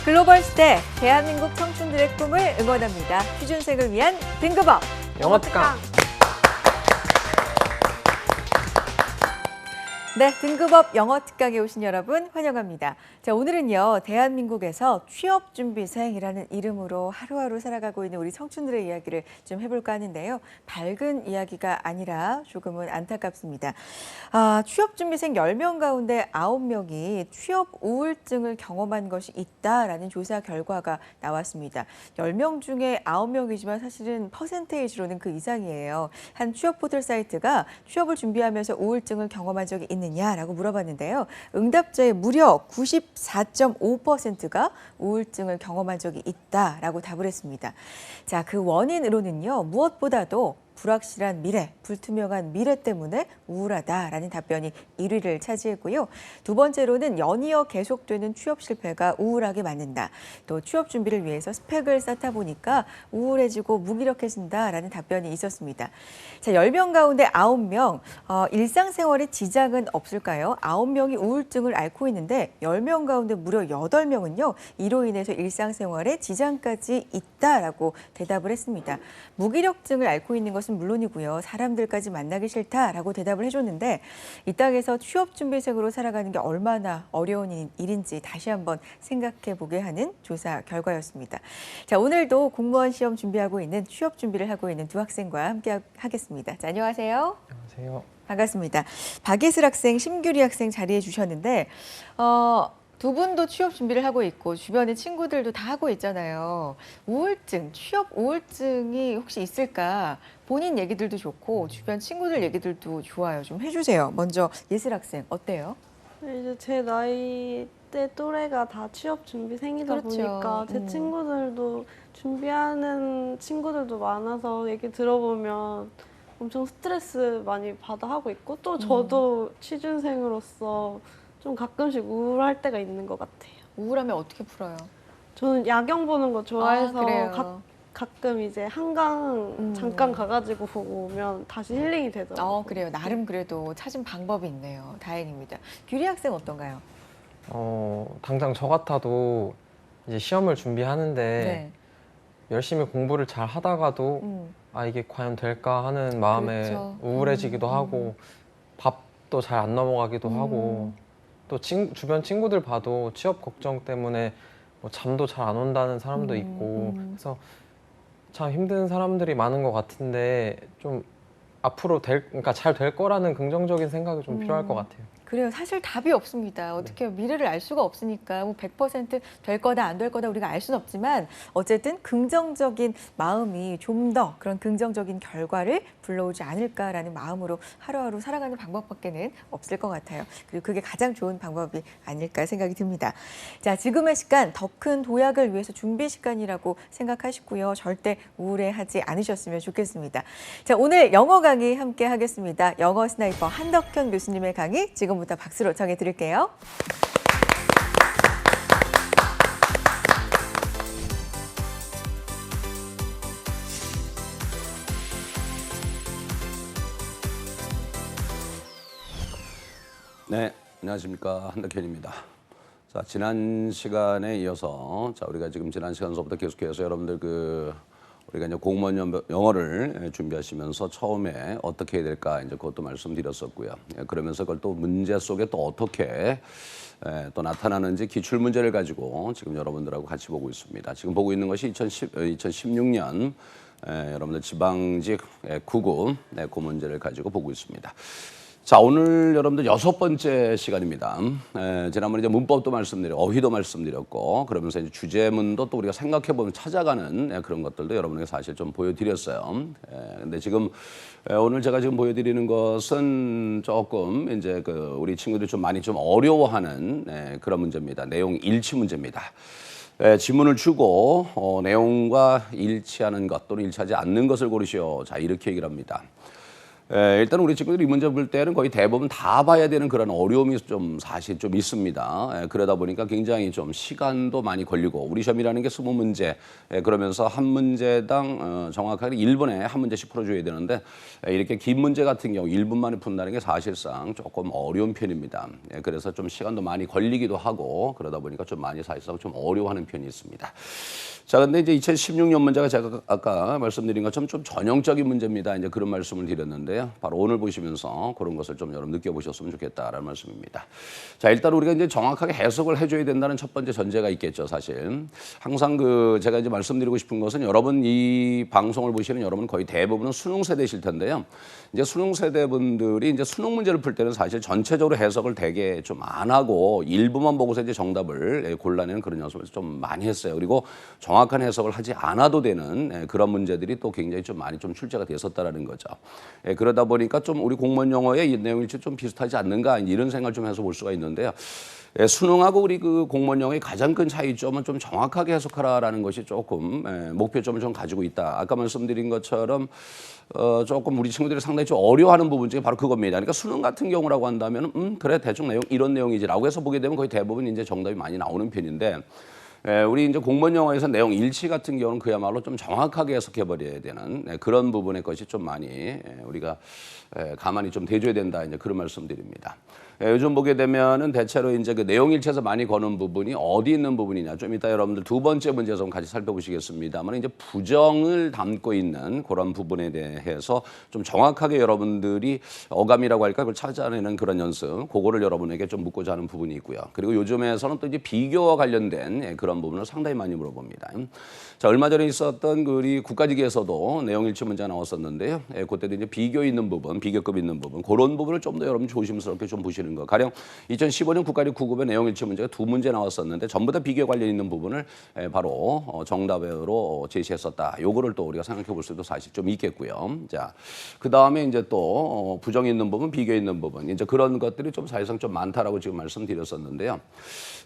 글로벌 시대, 대한민국 청춘들의 꿈을 응원합니다. 취준생을 위한 등급업 영어 특강. 네, 등급업 영어 특강에 오신 여러분 환영합니다. 자, 오늘은요, 대한민국에서 취업준비생이라는 이름으로 하루하루 살아가고 있는 우리 청춘들의 이야기를 좀 해볼까 하는데요. 밝은 이야기가 아니라 조금은 안타깝습니다. 취업준비생 10명 가운데 9명이 취업 우울증을 경험한 것이 있다라는 조사 결과가 나왔습니다. 10명 중에 9명이지만 사실은 퍼센테이지로는 그 이상이에요. 한 취업 포털 사이트가 취업을 준비하면서 우울증을 경험한 적이 있느냐라고 물어봤는데요. 응답자의 무려 94.5%가 우울증을 경험한 적이 있다라고 답을 했습니다. 자, 그 원인으로는요, 무엇보다도 불확실한 미래, 불투명한 미래 때문에 우울하다라는 답변이 1위를 차지했고요. 두 번째로는 연이어 계속되는 취업 실패가 우울하게 만든다. 또 취업 준비를 위해서 스펙을 쌓다 보니까 우울해지고 무기력해진다라는 답변이 있었습니다. 자, 10명 가운데 9명, 일상생활에 지장은 없을까요? 9명이 우울증을 앓고 있는데 10명 가운데 무려 8명은요. 이로 인해서 일상생활에 지장까지 있다라고 대답을 했습니다. 무기력증을 앓고 있는 것은 물론이고요. 사람들까지 만나기 싫다라고 대답을 해줬는데 이 땅에서 취업준비생으로 살아가는 게 얼마나 어려운 일인지 다시 한번 생각해보게 하는 조사 결과였습니다. 자, 오늘도 공무원 시험 준비하고 있는 취업 준비를 하고 있는 두 학생과 함께 하겠습니다. 자, 안녕하세요. 안녕하세요. 반갑습니다. 박예슬 학생, 심규리 학생 자리해 주셨는데 두 분도 취업 준비를 하고 있고 주변의 친구들도 다 하고 있잖아요. 우울증, 취업 우울증이 혹시 있을까? 본인 얘기들도 좋고 주변 친구들 얘기들도 좋아요. 좀 해주세요. 먼저 예슬 학생 어때요? 이제 제 나이 때 또래가 다 취업 준비생이다 그렇죠. 보니까 제 친구들도 준비하는 친구들도 많아서 얘기 들어보면 엄청 스트레스 많이 받아 하고 있고 또 저도 취준생으로서 좀 가끔씩 우울할 때가 있는 것 같아요. 우울하면 어떻게 풀어요? 저는 야경 보는 거 좋아해서 그래요? 가끔 이제 한강 잠깐 가가지고 보고 오면 다시 힐링이 되더라고요. 그래요. 나름 그래도 찾은 방법이 있네요. 다행입니다. 규리 학생 어떤가요? 당장 저 같아도 이제 시험을 준비하는데 네. 열심히 공부를 잘 하다가도 이게 과연 될까 하는 마음에 그렇죠. 우울해지기도 하고 밥도 잘 안 넘어가기도 하고 또 주변 친구들 봐도 취업 걱정 때문에 뭐 잠도 잘 안 온다는 사람도 있고 그래서 참 힘든 사람들이 많은 것 같은데 좀 앞으로 그러니까 잘 될 거라는 긍정적인 생각이 좀 필요할 것 같아요. 그래요. 사실 답이 없습니다. 어떻게 미래를 알 수가 없으니까 뭐 100%될 거다 안 될 거다 우리가 알 수는 없지만 어쨌든 긍정적인 마음이 좀 더 그런 긍정적인 결과를 불러오지 않을까라는 마음으로 하루하루 살아가는 방법밖에는 없을 것 같아요. 그리고 그게 가장 좋은 방법이 아닐까 생각이 듭니다. 자, 지금의 시간 더 큰 도약을 위해서 준비 시간이라고 생각하시고요. 절대 우울해하지 않으셨으면 좋겠습니다. 자, 오늘 영어 강의 함께 하겠습니다. 영어 스나이퍼 한덕현 교수님의 강의 지금부터 박수로 청해드릴게요. 네, 안녕하십니까. 한덕현입니다. 자, 지난 시간에 이어서 우리가 지금 지난 시간서부터 계속해서 여러분들 우리가 이제 공무원 영어를 준비하시면서 처음에 어떻게 해야 될까 이제 그것도 말씀드렸었고요. 그러면서 그걸 또 문제 속에 또 어떻게 또 나타나는지 기출 문제를 가지고 지금 여러분들하고 같이 보고 있습니다. 지금 보고 있는 것이 2016년 여러분들 지방직 9급 그 문제를 가지고 보고 있습니다. 자, 오늘 여러분들 6번째 시간입니다. 지난번에 이제 문법도 말씀드렸고, 어휘도 말씀드렸고, 그러면서 이제 주제문도 또 우리가 생각해보면 찾아가는 그런 것들도 여러분에게 사실 좀 보여드렸어요. 근데 지금 오늘 제가 지금 보여드리는 것은 조금 이제 우리 친구들이 좀 많이 좀 어려워하는 그런 문제입니다. 내용 일치 문제입니다. 지문을 주고 내용과 일치하는 것 또는 일치하지 않는 것을 고르시오. 자, 이렇게 얘기를 합니다. 일단 우리 친구들이 이 문제 볼 때는 거의 대부분 다 봐야 되는 그런 어려움이 좀 사실 좀 있습니다. 그러다 보니까 굉장히 좀 시간도 많이 걸리고 우리 시험이라는 게 20문제 그러면서 한 문제당 정확하게 1분에 한 문제씩 풀어줘야 되는데 이렇게 긴 문제 같은 경우 1분 만에 푼다는 게 사실상 조금 어려운 편입니다. 그래서 좀 시간도 많이 걸리기도 하고 그러다 보니까 좀 많이 사실상 좀 어려워하는 편이 있습니다. 자, 근데 이제 2016년 문제가 제가 아까 말씀드린 것처럼 좀 전형적인 문제입니다. 이제 그런 말씀을 드렸는데요. 바로 오늘 보시면서 그런 것을 좀 여러분 느껴보셨으면 좋겠다라는 말씀입니다. 자, 일단 우리가 이제 정확하게 해석을 해줘야 된다는 첫 번째 전제가 있겠죠, 사실. 항상 제가 이제 말씀드리고 싶은 것은 여러분 이 방송을 보시는 여러분 거의 대부분은 수능 세대실 텐데요. 이제 수능 세대 분들이 이제 수능 문제를 풀 때는 사실 전체적으로 해석을 되게 좀 안 하고 일부만 보고서 이제 정답을 골라내는 그런 연습을 좀 많이 했어요. 그리고 정확한 해석을 하지 않아도 되는 그런 문제들이 또 굉장히 좀 많이 좀 출제가 됐었다라는 거죠. 그러다 보니까 좀 우리 공무원 영어의 이 내용일치 좀 비슷하지 않는가 이런 생각을 좀 해서 볼 수가 있는데요. 수능하고 우리 그 공무원 영어의 가장 큰 차이점은 좀 정확하게 해석하라라는 것이 조금 목표점을 좀 가지고 있다. 아까 말씀드린 것처럼 조금 우리 친구들이 상당히 좀 어려워하는 부분 중에 바로 그겁니다. 그러니까 수능 같은 경우라고 한다면 그래 대충 내용 이런 내용이지라고 해서 보게 되면 거의 대부분 이제 정답이 많이 나오는 편인데 우리 이제 공무원 영어에서 내용 일치 같은 경우는 그야말로 좀 정확하게 해석해 버려야 되는 그런 부분의 것이 좀 많이 우리가 가만히 좀 대줘야 된다 이제 그런 말씀드립니다. 요즘 보게 되면은 대체로 이제 그 내용 일치에서 많이 거는 부분이 어디 있는 부분이냐 좀 이따 여러분들 두 번째 문제에서 같이 살펴보시겠습니다만 이제 부정을 담고 있는 그런 부분에 대해서 좀 정확하게 여러분들이 어감이라고 할까 그걸 찾아내는 그런 연습 그거를 여러분에게 좀 묻고자 하는 부분이 있고요. 그리고 요즘에서는 또 이제 비교와 관련된 그런 부분을 상당히 많이 물어봅니다. 자, 얼마 전에 있었던 우리 국가직에서도 내용 일치 문제가 나왔었는데요. 그때도 이제 비교 있는 부분, 비교급 있는 부분 그런 부분을 좀 더 여러분 조심스럽게 좀 보시는 거. 가령 2015년 국가직 9급의 내용 일치 문제가 두 문제 나왔었는데 전부 다 비교 관련 있는 부분을 바로 정답으로 제시했었다. 요거를 또 우리가 생각해 볼 수도 사실 좀 있겠고요. 자, 그 다음에 이제 또 부정 있는 부분, 비교 있는 부분 이제 그런 것들이 좀 사실상 좀 많다라고 지금 말씀드렸었는데요.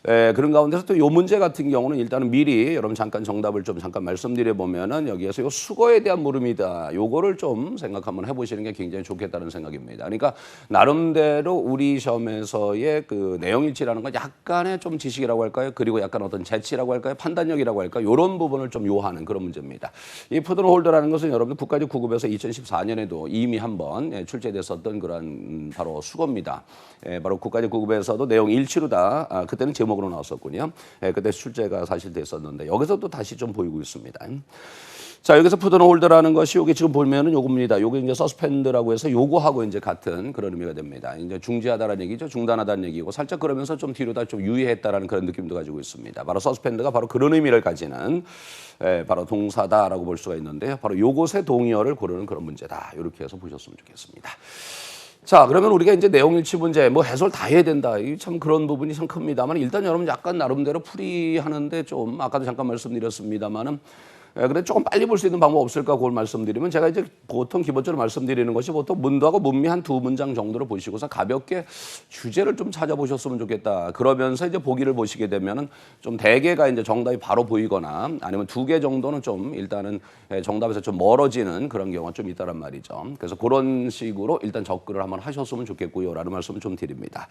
그런 가운데서 또 요 문제 같은 경우는 일단은 미리 여러분 잠깐 정답을 좀 잠깐 말씀드려 보면은 여기에서 요 수거에 대한 물음이다. 요거를 좀 생각 한번 해보시는 게 굉장히 좋겠다는 생각입니다. 그러니까 나름대로 우리 시험에서의 그 내용일치라는 건 약간의 좀 지식이라고 할까요? 그리고 약간 어떤 재치라고 할까요? 판단력이라고 할까요? 이런 부분을 좀 요하는 그런 문제입니다. 이 푸드홀더라는 것은 여러분들 국가직 9급에서 2014년에도 이미 한번 출제됐었던 그런 바로 수거입니다. 바로 국가직 9급에서도 내용 일치로 다 그때는 제목으로 나왔었군요. 그때 출제가 사실 됐었는데 여기서 또 다시 좀 보이고 있습니다. 자, 여기서 푸드홀더라는 것이 여기 지금 보면은 요겁니다. 요게 이제 서스펜드라고 해서 요거하고 이제 같은 그런 의미가 됩니다. 이제 중지하다라는 얘기죠. 중단하다는 얘기고 살짝 그러면서 좀 뒤로 다 좀 유예했다라는 그런 느낌도 가지고 있습니다. 바로 서스펜드가 바로 그런 의미를 가지는 바로 동사다라고 볼 수가 있는데요. 바로 요것의 동의어를 고르는 그런 문제다. 이렇게 해서 보셨으면 좋겠습니다. 자, 그러면 우리가 이제 내용일치 문제, 뭐 해설 다 해야 된다. 이 참 그런 부분이 참 큽니다만 일단 여러분 약간 나름대로 풀이하는데 좀 아까도 잠깐 말씀드렸습니다만은 근데 조금 빨리 볼 수 있는 방법 없을까 그걸 말씀드리면 제가 이제 보통 기본적으로 말씀드리는 것이 보통 문도하고 문미 한 두 문장 정도로 보시고서 가볍게 주제를 좀 찾아보셨으면 좋겠다. 그러면서 이제 보기를 보시게 되면은 좀 대개가 이제 정답이 바로 보이거나 아니면 두 개 정도는 좀 일단은 정답에서 좀 멀어지는 그런 경우가 좀 있다란 말이죠. 그래서 그런 식으로 일단 접근을 한번 하셨으면 좋겠고요라는 말씀을 좀 드립니다.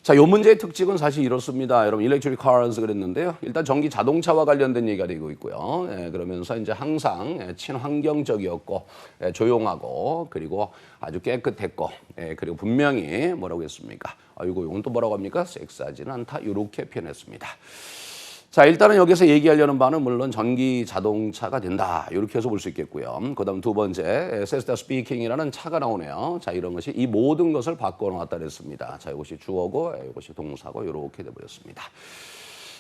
자, 요 문제의 특징은 사실 이렇습니다. 여러분, electric cars 그랬는데요. 일단 전기 자동차와 관련된 얘기가 되고 있고요. 그러면서 이제 항상 친환경적이었고, 조용하고, 그리고 아주 깨끗했고, 그리고 분명히 뭐라고 했습니까? 아이고, 이건 또 뭐라고 합니까? 섹스하지는 않다. 이렇게 표현했습니다. 자, 일단은 여기서 얘기하려는 바는 물론 전기 자동차가 된다. 이렇게 해서 볼 수 있겠고요. 그 다음 두 번째, says speaking이라는 차가 나오네요. 자, 이런 것이 이 모든 것을 바꿔놓았다 그랬습니다. 자, 이것이 주어고, 이것이 동사고, 이렇게 돼버렸습니다.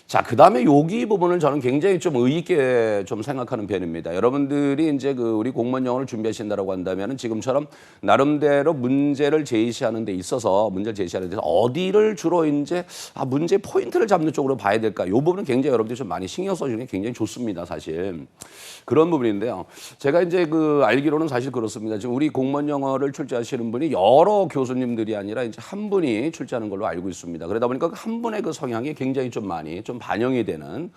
자, 그 다음에 여기 부분을 저는 굉장히 좀 의의 있게 좀 생각하는 편입니다. 여러분들이 이제 그 우리 공무원 영어를 준비하신다라고 한다면은 지금처럼 나름대로 문제를 제시하는 데 있어서 문제를 제시하는 데서 어디를 주로 이제 문제 포인트를 잡는 쪽으로 봐야 될까? 이 부분은 굉장히 여러분들이 좀 많이 신경 써주는 게 굉장히 좋습니다, 사실. 그런 부분인데요. 제가 이제 그 알기로는 사실 그렇습니다. 지금 우리 공무원 영어를 출제하시는 분이 여러 교수님들이 아니라 이제 한 분이 출제하는 걸로 알고 있습니다. 그러다 보니까 한 분의 그 성향이 굉장히 좀 많이 좀 반영이 되는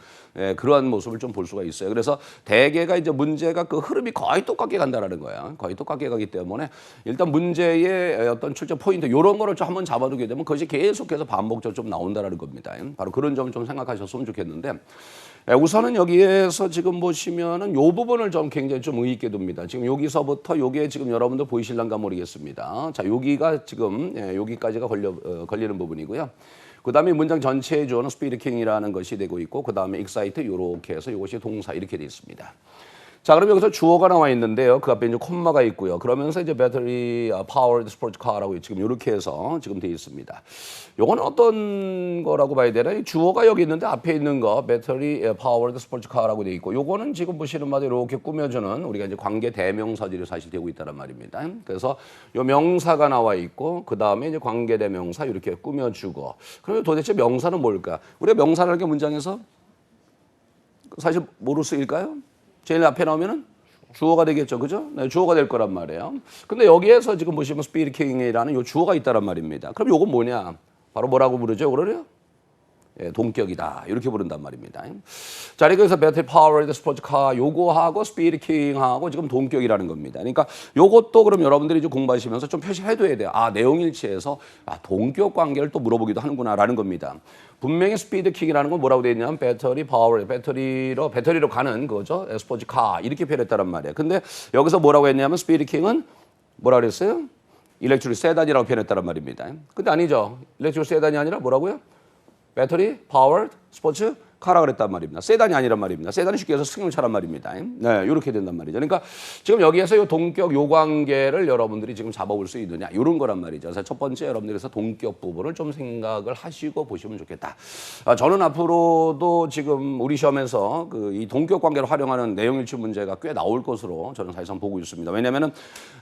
그러한 모습을 좀 볼 수가 있어요. 그래서 대개가 이제 문제가 그 흐름이 거의 똑같게 간다라는 거야. 거의 똑같게 가기 때문에 일단 문제의 어떤 출제 포인트 이런 거를 좀 한번 잡아두게 되면 그것이 계속해서 반복적으로 좀 나온다라는 겁니다. 바로 그런 점 좀 생각하셨으면 좋겠는데 우선은 여기에서 지금 보시면은 요 부분을 좀 굉장히 좀 의의 있게 둡니다. 지금 여기서부터 요게 지금 여러분들 보이실란가 모르겠습니다. 자, 여기가 지금 여기까지가 걸리는 부분이고요. 그 다음에 문장 전체의 주어는 스피드킹이라는 것이 되고 있고 그 다음에 익사이트 이렇게 해서 이것이 동사 이렇게 되어 있습니다. 자, 그럼 여기서 주어가 나와 있는데요. 그 앞에 이제 콤마가 있고요. 그러면서 이제 배터리 파워드 스포츠 카라고 지금 이렇게 해서 지금 되어 있습니다. 요거는 어떤 거라고 봐야 되나? 주어가 여기 있는데 앞에 있는 거 배터리 파워드 스포츠 카라고 되어 있고 요거는 지금 보시는 바대로 이렇게 꾸며주는 우리가 이제 관계 대명사들이 사실 되고 있다는 말입니다. 그래서 요 명사가 나와 있고 그 다음에 이제 관계 대명사 이렇게 꾸며주고 그러면 도대체 명사는 뭘까? 우리가 명사라는 게 문장에서 사실 뭐로 쓰일까요? 제일 앞에 나오면은 주어가 되겠죠. 그죠? 네, 주어가 될 거란 말이에요. 근데 여기에서 지금 보시면 스피드킹이라는 요 주어가 있다란 말입니다. 그럼 요건 뭐냐? 바로 뭐라고 부르죠? 그러려? 예, 동격이다. 이렇게 부른단 말입니다. 자, 그래서 배터리 파워드 스포츠카 요거하고 스피드킹하고 지금 동격이라는 겁니다. 그러니까 요것도 그럼 여러분들이 좀 공부하시면서 좀 표시해둬야 돼요. 아, 내용일치에서 동격 관계를 또 물어보기도 하는구나라는 겁니다. 분명히 스피드킹이라는 건 뭐라고 되어 있냐면 배터리 파워, 배터리로 가는 거죠. 스포츠카 이렇게 표현했다란 말이에요. 근데 여기서 뭐라고 했냐면 스피드킹은 뭐라 그랬어요? 일렉트릭 세단이라고 표현했다란 말입니다. 근데 아니죠. 일렉트릭 세단이 아니라 뭐라고요? 배터리, 파워, 스포츠, 카라 그랬단 말입니다. 세단이 아니란 말입니다. 세단이 쉽게 해서 승용차란 말입니다. 네, 이렇게 된단 말이죠. 그러니까 지금 여기에서 이 동격 요 관계를 여러분들이 지금 잡아볼 수 있느냐 이런 거란 말이죠. 그래서 첫 번째 여러분들께서 동격 부분을 좀 생각을 하시고 보시면 좋겠다. 저는 앞으로도 지금 우리 시험에서 그 이 동격 관계를 활용하는 내용일치 문제가 꽤 나올 것으로 저는 사실상 보고 있습니다. 왜냐하면은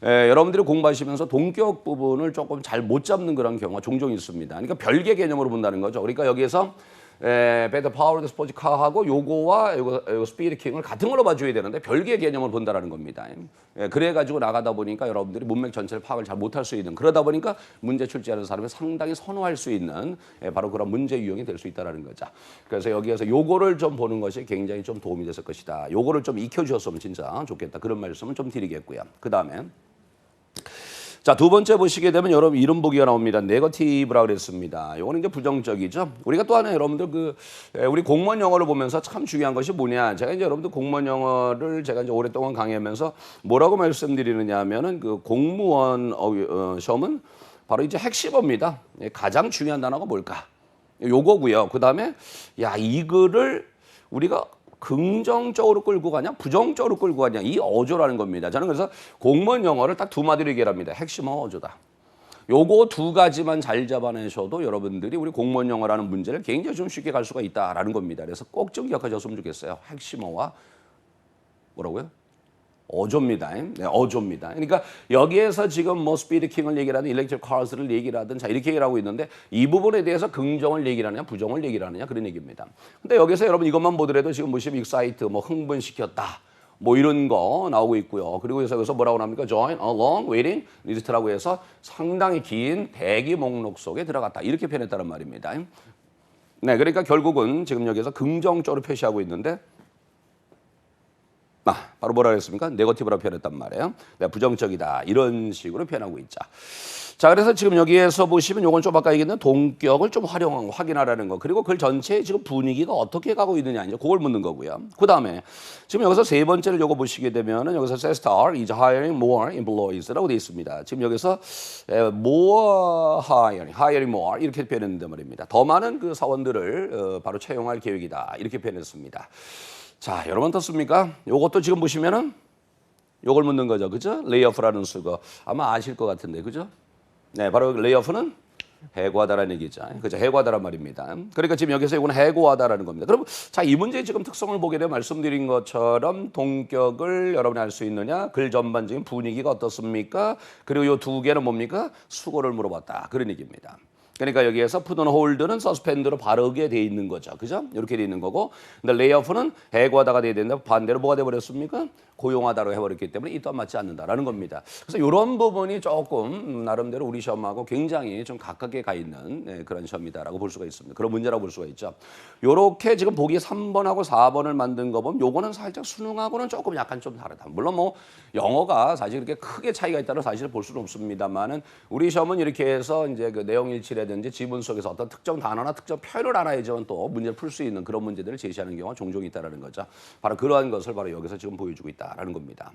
여러분들이 공부하시면서 동격 부분을 조금 잘 못 잡는 그런 경우가 종종 있습니다. 그러니까 별개 개념으로 본다는 거죠. 그러니까 여기에서 배터 파워드 스포츠카하고 요거와 요거 스피드킹을 같은 걸로 봐줘야 되는데 별개의 개념을 본다라는 겁니다. 그래가지고 나가다 보니까 여러분들이 문맥 전체를 파악을 잘 못할 수 있는 그러다 보니까 문제 출제하는 사람이 상당히 선호할 수 있는 바로 그런 문제 유형이 될 수 있다라는 거죠. 그래서 여기에서 요거를 좀 보는 것이 굉장히 좀 도움이 됐을 것이다. 요거를 좀 익혀주셨으면 진짜 좋겠다. 그런 말씀을 좀 드리겠고요. 그 다음에 자, 두 번째 보시게 되면 여러분 이름 보기가 나옵니다. 네거티브라고 그랬습니다. 요거는 이제 부정적이죠. 우리가 또 하나 여러분들 우리 공무원 영어를 보면서 참 중요한 것이 뭐냐. 제가 이제 여러분들 공무원 영어를 제가 이제 오랫동안 강의하면서 뭐라고 말씀드리느냐 하면은 그 공무원 시험은 바로 이제 핵심어입니다. 가장 중요한 단어가 뭘까? 요거고요. 그 다음에 야, 이 글을 우리가 긍정적으로 끌고 가냐 부정적으로 끌고 가냐 이 어조라는 겁니다. 저는 그래서 공무원 영어를 딱 두 마디로 얘기합니다. 핵심어 어조다. 요거 두 가지만 잘 잡아내셔도 여러분들이 우리 공무원 영어라는 문제를 굉장히 좀 쉽게 갈 수가 있다라는 겁니다. 그래서 꼭 좀 기억하셨으면 좋겠어요. 핵심어와 뭐라고요? 어조입니다. 네, 어조입니다. 그러니까 여기에서 지금 뭐 스피드킹을 얘기를 하든 일렉트릭 카스를 얘기를 하든 자 이렇게 얘기를 하고 있는데 이 부분에 대해서 긍정을 얘기를 하느냐 부정을 얘기를 하느냐 그런 얘기입니다. 근데 여기서 여러분 이것만 보더라도 지금 보시면 익사이트 뭐 흥분시켰다 뭐 이런 거 나오고 있고요. 그리고 여기서 뭐라고 나옵니까? join a long waiting list라고 해서 상당히 긴 대기 목록 속에 들어갔다 이렇게 표현했다는 말입니다. 네, 그러니까 결국은 지금 여기서 긍정적으로 표시하고 있는데 바로 뭐라 그랬습니까? 네거티브라 표현했단 말이에요. 네, 부정적이다. 이런 식으로 표현하고 있죠. 자, 그래서 지금 여기에서 보시면 요건 좀 아까 얘기했던 동격을 좀 확인하라는 거. 그리고 그 전체의 지금 분위기가 어떻게 가고 있느냐. 이제 그걸 묻는 거고요. 그 다음에 지금 여기서 세 번째를 요거 보시게 되면은 여기서 Star is hiring more employees라고 되어 있습니다. 지금 여기서 more hiring more 이렇게 표현했는데 말입니다. 더 많은 그 사원들을 바로 채용할 계획이다. 이렇게 표현했습니다. 자, 여러분 어떻습니까? 요것도 지금 보시면은 요걸 묻는 거죠. 그죠? 레이오프라는 수거. 아마 아실 것 같은데. 그죠? 네, 바로 레이오프는 해고하다라는 얘기죠. 그죠? 해고하다란 말입니다. 그러니까 지금 여기서 이거는 해고하다라는 겁니다. 그럼 자, 이 문제의 지금 특성을 보게 되면 말씀드린 것처럼 동격을 여러분이 알 수 있느냐? 글 전반적인 분위기가 어떻습니까? 그리고 요 두 개는 뭡니까? 수고를 물어봤다. 그런 얘기입니다. 그러니까 여기에서 put on hold는 서스펜드로 바르게 돼 있는 거죠. 그죠? 이렇게 돼 있는 거고. 근데 레이오프는 해고하다가 돼야 되는데 반대로 뭐가 돼 버렸습니까? 고용하다로 해버렸기 때문에 이 또한 맞지 않는다라는 겁니다. 그래서 이런 부분이 조금 나름대로 우리 시험하고 굉장히 좀 가깝게 가 있는 그런 시험이다라고 볼 수가 있습니다. 그런 문제라고 볼 수가 있죠. 요렇게 지금 보기 3번하고 4번을 만든 거 보면 요거는 살짝 수능하고는 조금 약간 좀 다르다. 물론 뭐 영어가 사실 그렇게 크게 차이가 있다는 사실을 볼 수는 없습니다만은 우리 시험은 이렇게 해서 이제 그 내용 일치라든지 지문 속에서 어떤 특정 단어나 특정 표현을 알아야지만 또 문제를 풀 수 있는 그런 문제들을 제시하는 경우가 종종 있다라는 거죠. 바로 그러한 것을 바로 여기서 지금 보여주고 있다라는 겁니다.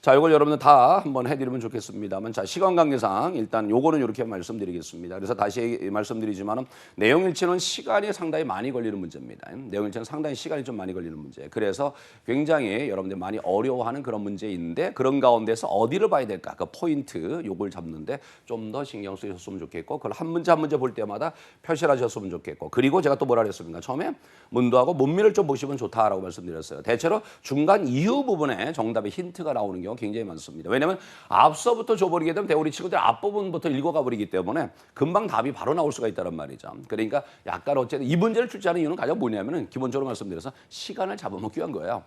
자, 이걸 여러분들 다 한번 해드리면 좋겠습니다만, 자, 시간 관계상 일단 요거는 이렇게 말씀드리겠습니다. 그래서 다시 말씀드리지만은 내용 일치는 시간이 상당히 많이 걸리는 문제입니다. 내용 일치는 상당히 시간이 좀 많이 걸리는 문제. 그래서 굉장히 여러분들 많이 어려워하는 그런 문제인데 그런 가운데서 어디를 봐야 될까? 그 포인트 요걸 잡는데 좀 더 신경 쓰셨으면 좋겠고, 그걸 한 문제 한 문제 볼 때마다 표시를 하셨으면 좋겠고, 그리고 제가 또 뭐라 그랬습니까? 처음에 문도하고 문미를 좀 보시면 좋다라고 말씀드렸어요. 대체로 중간 이후 부분에 정답의 힌트가 나오는 경우가 굉장히 많습니다. 왜냐하면 앞서부터 줘버리게 되면 우리 친구들 앞부분부터 읽어가 버리기 때문에 금방 답이 바로 나올 수가 있다는 말이죠. 그러니까 약간 어쨌든 이 문제를 출제하는 이유는 가장 뭐냐면은 기본적으로 말씀드려서 시간을 잡아먹기 위한 거예요.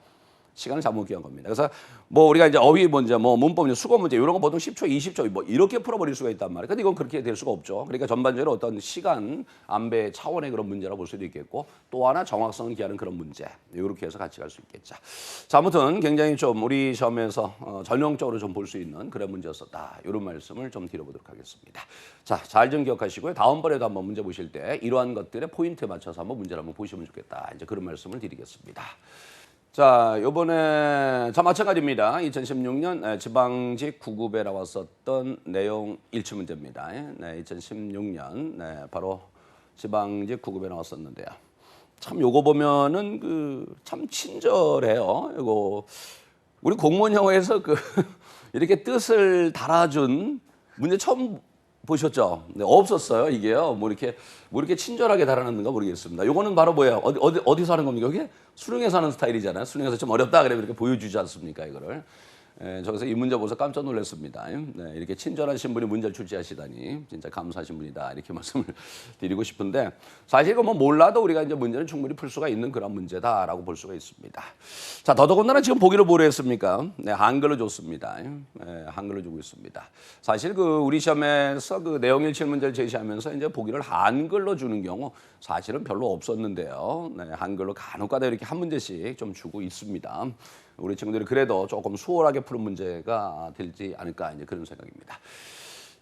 시간을 잡아먹기 위한 겁니다. 그래서 뭐 우리가 이제 어휘 문제, 뭐 문법 문제, 수거 문제 이런 거 보통 10초, 20초 뭐 이렇게 풀어버릴 수가 있단 말이에요. 근데 이건 그렇게 될 수가 없죠. 그러니까 전반적으로 어떤 시간 안배 차원의 그런 문제라고 볼 수도 있겠고, 또 하나 정확성을 기하는 그런 문제, 이렇게 해서 같이 갈 수 있겠죠. 자, 아무튼 굉장히 좀 우리 시험에서 전형적으로 좀 볼 수 있는 그런 문제였었다, 이런 말씀을 좀 드려보도록 하겠습니다. 자, 잘 좀 기억하시고요. 다음번에도 한번 문제 보실 때 이러한 것들의 포인트에 맞춰서 한번 문제를 한번 보시면 좋겠다, 이제 그런 말씀을 드리겠습니다. 자, 요번에 자 마찬가지입니다. 2016년 지방직 9급에 나왔었던 내용 일치 문제입니다. 네, 2016년 바로 지방직 9급에 나왔었는데요. 참 요거 보면은 그 참 친절해요. 이거 우리 공무원 영어에서 그 이렇게 뜻을 달아준 문제 처음 보셨죠? 네, 없었어요, 이게요. 뭐 이렇게 친절하게 달아놨는가 모르겠습니다. 요거는 바로 뭐예요? 어디서 하는 겁니까? 이게 수능에서 하는 스타일이잖아요. 수능에서 좀 어렵다 그러면 이렇게 보여주지 않습니까, 이거를. 저기서 이 문제 보고서 깜짝 놀랐습니다. 네, 이렇게 친절하신 분이 문제를 출제하시다니 진짜 감사하신 분이다, 이렇게 말씀을 드리고 싶은데, 사실 이거 뭐 몰라도 우리가 이제 문제는 충분히 풀 수가 있는 그런 문제다라고 볼 수가 있습니다. 자, 더더군다나 지금 보기를 뭐로 했습니까? 네, 한글로 줬습니다. 네, 한글로 주고 있습니다. 사실 그 우리 시험에서 그 내용 일치 문제를 제시하면서 이제 보기를 한글로 주는 경우 사실은 별로 없었는데요. 네, 한글로 간혹가다 이렇게 한 문제씩 좀 주고 있습니다. 우리 친구들이 그래도 조금 수월하게 푸는 문제가 되지 않을까, 이제 그런 생각입니다.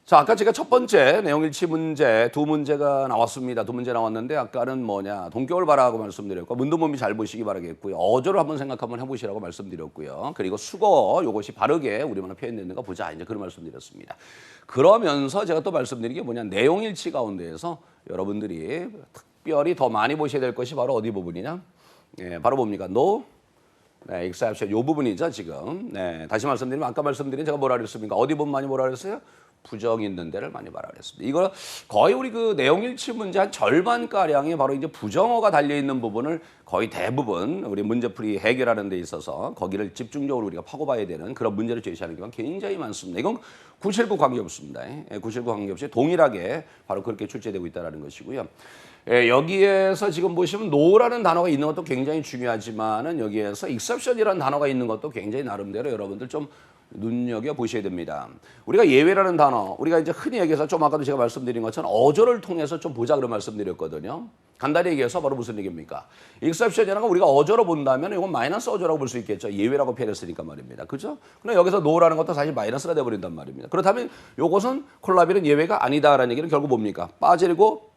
자, 아까 제가 첫 번째 내용일치 문제 두 문제가 나왔습니다. 두 문제 나왔는데 아까는 뭐냐, 동격을 봐라고 말씀드렸고, 문도문미 잘 보시기 바라겠고요. 어조를 한번 생각 한번 해보시라고 말씀드렸고요. 그리고 수거 요것이 바르게 우리만의 표현됐는가 보자, 이제 그런 말씀드렸습니다. 그러면서 제가 또 말씀드린 게 뭐냐, 내용일치 가운데에서 여러분들이 특별히 더 많이 보셔야 될 것이 바로 어디 부분이냐, 바로 뭡니까? 네, exception 요 부분이죠, 지금. 네, 다시 말씀드리면 아까 말씀드린 제가 뭐라 그랬습니까? 어디 부분 많이 뭐라 그랬어요? 부정 있는 데를 많이 말하라 그랬습니다. 이거 거의 우리 그 내용 일치 문제 한 절반 가량이 바로 이제 부정어가 달려 있는 부분을 거의 대부분 우리 문제풀이 해결하는 데 있어서 거기를 집중적으로 우리가 파고봐야 되는 그런 문제를 제시하는 경우가 굉장히 많습니다. 이건 979 관계없습니다. 979 관계없이 동일하게 바로 그렇게 출제되고 있다는 것이고요. 여기에서 지금 보시면 no라는 단어가 있는 것도 굉장히 중요하지만은 여기에서 exception이라는 단어가 있는 것도 굉장히 나름대로 여러분들 좀 눈여겨 보셔야 됩니다. 우리가 예외라는 단어, 우리가 이제 흔히 얘기해서 좀 아까도 제가 말씀드린 것처럼 어조를 통해서 좀 보자 그런 말씀드렸거든요. 간단히 얘기해서 바로 무슨 얘기입니까? exception이라는 건 우리가 어조로 본다면 이건 마이너스 어조라고 볼 수 있겠죠. 예외라고 표현했으니까 말입니다. 그죠? 근데 여기서 no라는 것도 사실 마이너스가 돼버린단 말입니다. 그렇다면 이것은 콜라비는 예외가 아니다라는 얘기는 결국 뭡니까? 빠지고,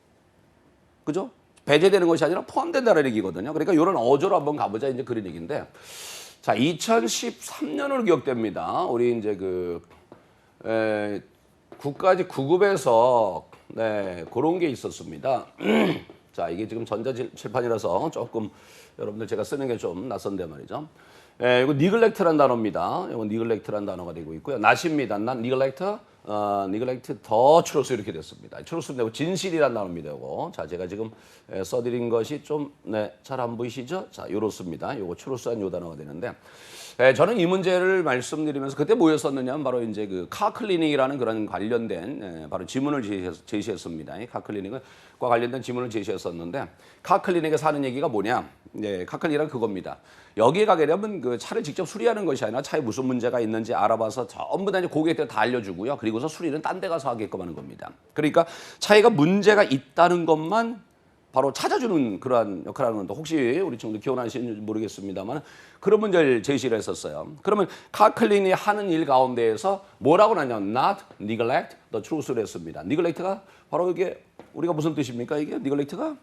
그죠? 배제되는 것이 아니라 포함된다는 얘기거든요. 그러니까 이런 어조로 한번 가보자, 이제 그런 얘기인데. 자, 2013년으로 기억됩니다. 우리 이제 국가직 9급에서 그런 게 있었습니다. 자, 이게 지금 전자칠판이라서 조금 여러분들 제가 쓰는 게 좀 낯선데 말이죠. 이거 neglect라는 단어입니다. 이거 neglect라는 단어가 되고 있고요. not입니다. not neglect, neglect 더 추로스 이렇게 됐습니다. 추로스 되고 진실이란 단어입니다. 요거. 자, 제가 지금 써드린 것이 좀 잘 안 보이시죠? 자, 요렇습니다. 요거 추로스한 요 단어가 되는데 저는 이 문제를 말씀드리면서 그때 뭐였었느냐면 바로 이제 그 카클리닉이라는 그런 관련된 바로 지문을 제시했습니다. 이 카클리닉과 관련된 지문을 제시했었는데 카클리닉에서 하는 얘기가 뭐냐? 카클리닉은 그겁니다. 여기에 가게 되면 그 차를 직접 수리하는 것이 아니라 차에 무슨 문제가 있는지 알아봐서 전부 다 이제 고객들 다 알려주고요. 그리고서 수리는 딴 데 가서 하게끔 하는 겁니다. 그러니까 차에가 문제가 있다는 것만 바로 찾아주는 그러한 역할을 하는 건데 혹시 우리 친구들 기억나시는지 모르겠습니다만 그런 문제를 제시를 했었어요. 그러면 카클린이 하는 일 가운데에서 뭐라고 나냐면 not neglect the truth를 했습니다. neglect가 바로 이게 우리가 무슨 뜻입니까? 이게 neglect가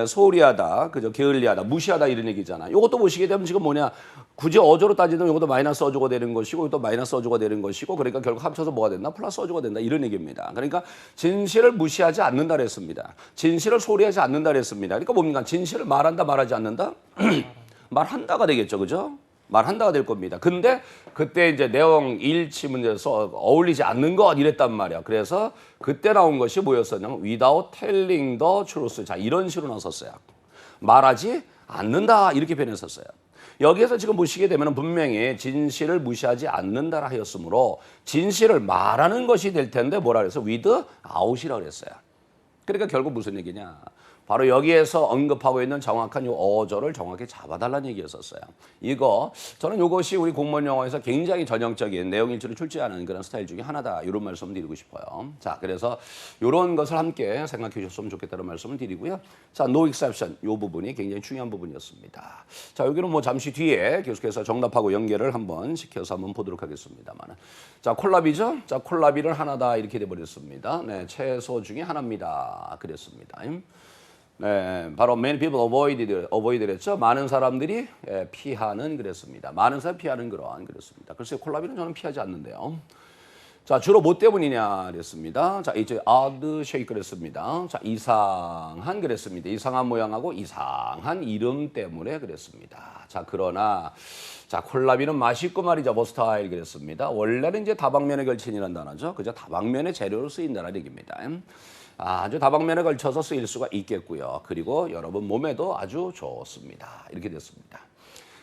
소홀히 하다, 그죠? 게을리하다, 무시하다 이런 얘기잖아. 이것도 보시게 되면 지금 뭐냐? 굳이 어조로 따지면 이것도 마이너스 어조가 되는 것이고 이것도 마이너스 어조가 되는 것이고 그러니까 결국 합쳐서 뭐가 된다? 플러스 어조가 된다 이런 얘기입니다. 그러니까 진실을 무시하지 않는다 그랬습니다. 진실을 소홀히 하지 않는다 그랬습니다. 그러니까 뭡니까? 진실을 말한다 말하지 않는다? 말한다가 되겠죠. 그죠? 말한다가 될 겁니다. 근데 그때 이제 내용 일치 문제에서 어울리지 않는 것 이랬단 말이야. 그래서 그때 나온 것이 뭐였었냐면 without telling the truth. 자, 이런 식으로 나섰어요. 말하지 않는다 이렇게 표현했었어요. 여기에서 지금 보시게 되면 분명히 진실을 무시하지 않는다라 하였으므로 진실을 말하는 것이 될 텐데 뭐라 그래서 without이라고 그랬어요. 그러니까 결국 무슨 얘기냐? 바로 여기에서 언급하고 있는 정확한 이 어조를 정확히 잡아달라는 얘기였었어요. 저는 이것이 우리 공무원 영어에서 굉장히 전형적인 내용 일치를 출제하는 그런 스타일 중에 하나다. 이런 말씀을 드리고 싶어요. 자, 그래서 이런 것을 함께 생각해 주셨으면 좋겠다는 말씀을 드리고요. 자, no exception. 이 부분이 굉장히 중요한 부분이었습니다. 자, 여기는 뭐 잠시 뒤에 계속해서 정답하고 연결을 한번 시켜서 한번 보도록 하겠습니다만. 자, 콜라비죠? 자, 콜라비는 하나다. 이렇게 돼버렸습니다. 네, 채소 중에 하나입니다. 그랬습니다. 네, 바로 many people avoided 했죠. 많은 사람들이 피하는 그랬습니다. 많은 사람이 피하는 그러한 그랬습니다. 글쎄요, 콜라비는 저는 피하지 않는데요. 자, 주로 뭐 때문이냐 그랬습니다. 자, 이제 odd shape 그랬습니다. 자, 이상한 그랬습니다. 이상한 모양하고 이상한 이름 때문에 그랬습니다. 자, 그러나 자, 콜라비는 맛있고 말이죠. 버스타일 그랬습니다. 원래는 이제 다방면의 결친이라는 단어죠. 그죠? 다방면의 재료로 쓰인다는 얘기입니다. 아주 다방면에 걸쳐서 쓰일 수가 있겠고요. 그리고 여러분 몸에도 아주 좋습니다. 이렇게 됐습니다.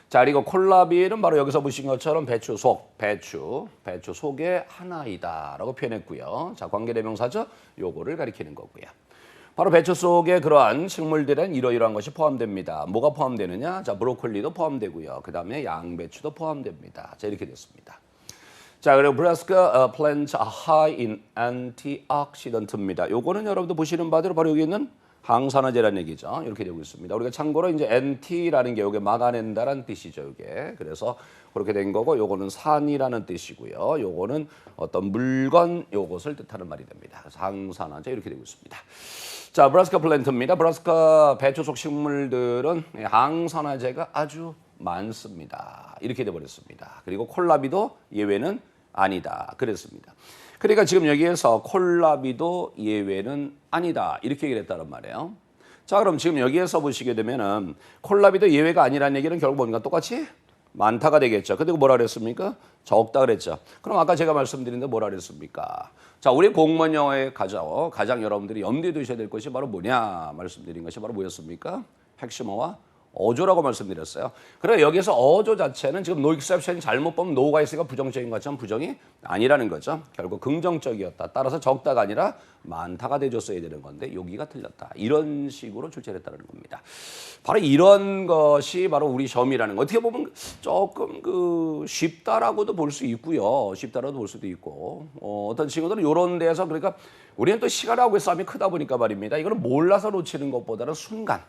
자, 그리고 콜라비는 바로 여기서 보신 것처럼 배추 속의 하나이다라고 표현했고요. 자, 관계대명사죠. 요거를 가리키는 거고요. 바로 배추 속에 그러한 식물들은 이러이러한 것이 포함됩니다. 뭐가 포함되느냐? 자, 브로콜리도 포함되고요. 그 다음에 양배추도 포함됩니다. 자, 이렇게 됐습니다. 자, 그리고 Brassica plants are high in antioxidant입니다. 요거는 여러분도 보시는 바대로 바로 여기 있는 항산화제라는 얘기죠. 이렇게 되고 있습니다. 우리가 참고로 이제 anti라는 게 요게 막아낸다라는 뜻이죠. 요게. 그래서 그렇게 된 거고 요거는 산이라는 뜻이고요. 요거는 어떤 물건 요것을 뜻하는 말이 됩니다. 그래서 항산화제 이렇게 되고 있습니다. 자, 브라스카 플랜트입니다. 브라스카 배추 속 식물들은 항산화제가 아주 많습니다. 이렇게 돼버렸습니다. 그리고 콜라비도 예외는 아니다. 그랬습니다. 그러니까 지금 여기에서 콜라비도 예외는 아니다. 이렇게 얘기를 했다는 말이에요. 자, 그럼 지금 여기에서 보시게 되면은 콜라비도 예외가 아니라는 얘기는 결국 뭔가 똑같이 많다가 되겠죠. 근데 뭐라 그랬습니까? 적다 그랬죠. 그럼 아까 제가 말씀드린 데 뭐라 그랬습니까? 자, 우리 공무원 영어의 가장 여러분들이 염두에 두셔야 될 것이 바로 뭐냐 말씀드린 것이 바로 뭐였습니까? 핵심어와 어조라고 말씀드렸어요. 그래 여기서 어조 자체는 지금 no exception 잘못 보면 no가 있으니까 부정적인 것처럼 부정이 아니라는 거죠. 결국 긍정적이었다. 따라서 적다가 아니라 많다가 돼줬어야 되는 건데 여기가 틀렸다. 이런 식으로 출제를 했다는 겁니다. 바로 이런 것이 바로 우리 시험이라는 거. 어떻게 보면 조금 쉽다라고도 볼 수 있고요. 쉽다라도 볼 수도 있고 어떤 친구들은 이런 데서 그러니까 우리는 또 시간하고의 싸움이 크다 보니까 말입니다. 이거는 몰라서 놓치는 것보다는 순간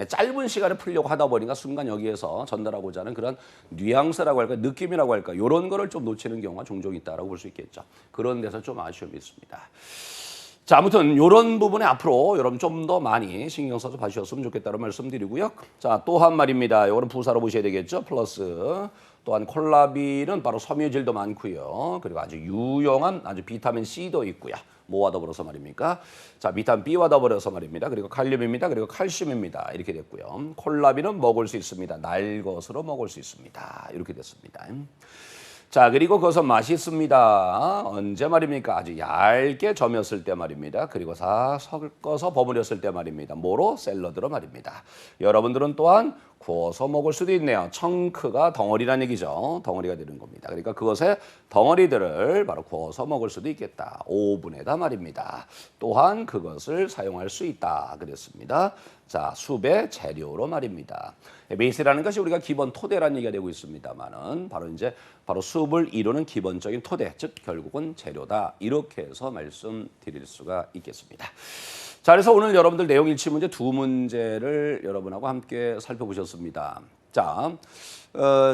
짧은 시간에 풀려고 하다 보니까 순간 여기에서 전달하고자 하는 그런 뉘앙스라고 할까 느낌이라고 할까 이런 거를 좀 놓치는 경우가 종종 있다라고 볼 수 있겠죠. 그런 데서 좀 아쉬움이 있습니다. 자, 아무튼 이런 부분에 앞으로 여러분 좀 더 많이 신경 써서 봐주셨으면 좋겠다는 말씀드리고요. 자, 또한 말입니다. 이거는 부사로 보셔야 되겠죠. 플러스 또한 콜라비는 바로 섬유질도 많고요. 그리고 아주 유용한 아주 비타민 C도 있고요. 뭐와 더불어서 말입니까? 자, 비타민 B와 더불어서 말입니다. 그리고 칼륨입니다. 그리고 칼슘입니다. 이렇게 됐고요. 콜라비는 먹을 수 있습니다. 날 것으로 먹을 수 있습니다. 이렇게 됐습니다. 자, 그리고 그것은 맛있습니다. 언제 말입니까? 아주 얇게 점였을 때 말입니다. 그리고 다 섞어서 버무렸을 때 말입니다. 뭐로? 샐러드로 말입니다. 여러분들은 또한 구워서 먹을 수도 있네요. 청크가 덩어리란 얘기죠. 덩어리가 되는 겁니다. 그러니까 그것의 덩어리들을 바로 구워서 먹을 수도 있겠다. 오븐에다 말입니다. 또한 그것을 사용할 수 있다. 그랬습니다. 자, 숲의 재료로 말입니다. 베이스라는 것이 우리가 기본 토대라는 얘기가 되고 있습니다만은 바로 숲을 이루는 기본적인 토대, 즉 결국은 재료다. 이렇게 해서 말씀드릴 수가 있겠습니다. 자, 그래서 오늘 여러분들 내용 일치 문제 두 문제를 여러분하고 함께 살펴보셨습니다. 자,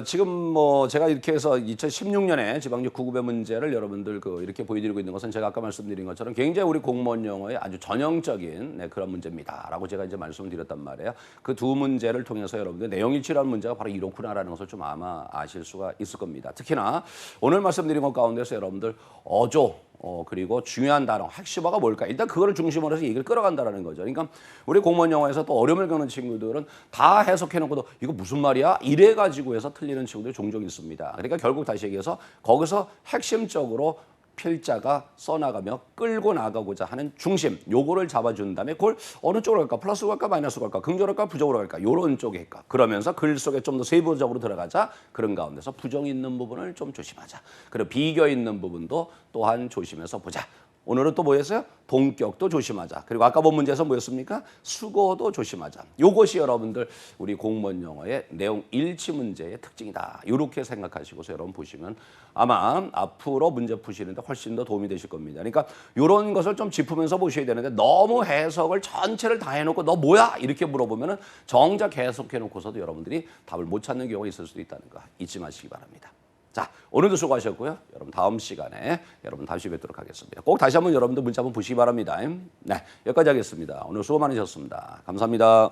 지금 뭐 제가 이렇게 해서 2016년에 지방직 9급의 문제를 여러분들 이렇게 보여드리고 있는 것은 제가 아까 말씀드린 것처럼 굉장히 우리 공무원 영어의 아주 전형적인 그런 문제입니다라고 제가 이제 말씀을 드렸단 말이에요. 그 두 문제를 통해서 여러분들 내용 일치라는 문제가 바로 이렇구나라는 것을 좀 아마 아실 수가 있을 겁니다. 특히나 오늘 말씀드린 것 가운데서 여러분들 어조 그리고 중요한 단어, 핵심어가 뭘까? 일단 그거를 중심으로 해서 얘기를 끌어간다는 거죠. 그러니까 우리 공무원 영어에서 또 어려움을 겪는 친구들은 다 해석해놓고도 이거 무슨 말이야? 이래가지고 해서 틀리는 친구들이 종종 있습니다. 그러니까 결국 다시 얘기해서 거기서 핵심적으로 필자가 써나가며 끌고 나가고자 하는 중심, 요거를 잡아준 다음에 그걸 어느 쪽으로 갈까? 플러스로 갈까? 마이너스로 갈까? 긍정으로 갈까? 부정으로 갈까? 요런 쪽에 갈까? 그러면서 글 속에 좀 더 세부적으로 들어가자. 그런 가운데서 부정 있는 부분을 좀 조심하자. 그리고 비교 있는 부분도 또한 조심해서 보자. 오늘은 또 뭐였어요? 동격도 조심하자. 그리고 아까 본 문제에서 뭐였습니까? 수고도 조심하자. 요것이 여러분들 우리 공무원 영어의 내용 일치 문제의 특징이다. 이렇게 생각하시고서 여러분 보시면 아마 앞으로 문제 푸시는데 훨씬 더 도움이 되실 겁니다. 그러니까 이런 것을 좀 짚으면서 보셔야 되는데 너무 해석을 전체를 다 해놓고 너 뭐야? 이렇게 물어보면은 정작 해석해놓고서도 여러분들이 답을 못 찾는 경우가 있을 수도 있다는 거 잊지 마시기 바랍니다. 자, 오늘도 수고하셨고요. 여러분 다음 시간에 여러분 다시 뵙도록 하겠습니다. 꼭 다시 한번 여러분들 문자 한번 보시기 바랍니다. 네, 여기까지 하겠습니다. 오늘 수고 많으셨습니다. 감사합니다.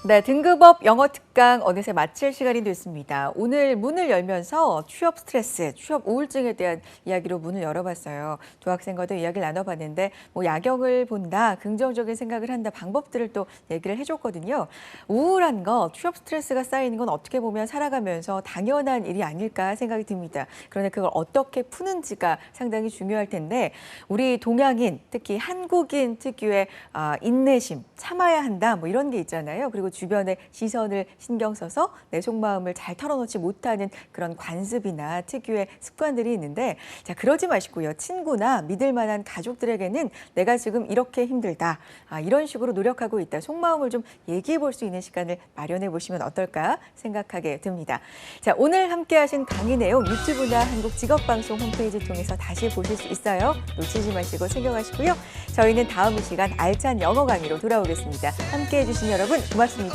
네, 등급업 영어 특강 어느새 마칠 시간이 됐습니다. 오늘 문을 열면서 취업 스트레스, 취업 우울증에 대한 이야기로 문을 열어봤어요. 두 학생과도 이야기를 나눠봤는데 뭐 야경을 본다, 긍정적인 생각을 한다, 방법들을 또 얘기를 해줬거든요. 우울한 거, 취업 스트레스가 쌓이는 건 어떻게 보면 살아가면서 당연한 일이 아닐까 생각이 듭니다. 그런데 그걸 어떻게 푸는지가 상당히 중요할 텐데 우리 동양인, 특히 한국인 특유의 인내심, 참아야 한다 뭐 이런 게 있잖아요. 그리고 주변의 시선을 신경 써서 내 속마음을 잘 털어놓지 못하는 그런 관습이나 특유의 습관들이 있는데 자 그러지 마시고요. 친구나 믿을 만한 가족들에게는 내가 지금 이렇게 힘들다. 이런 식으로 노력하고 있다. 속마음을 좀 얘기해 볼 수 있는 시간을 마련해 보시면 어떨까 생각하게 듭니다. 자 오늘 함께 하신 강의 내용 유튜브나 한국직업방송 홈페이지 통해서 다시 보실 수 있어요. 놓치지 마시고 챙겨가시고요. 저희는 다음 이 시간 알찬 영어 강의로 돌아오겠습니다. 함께 해주신 여러분 고맙습니다.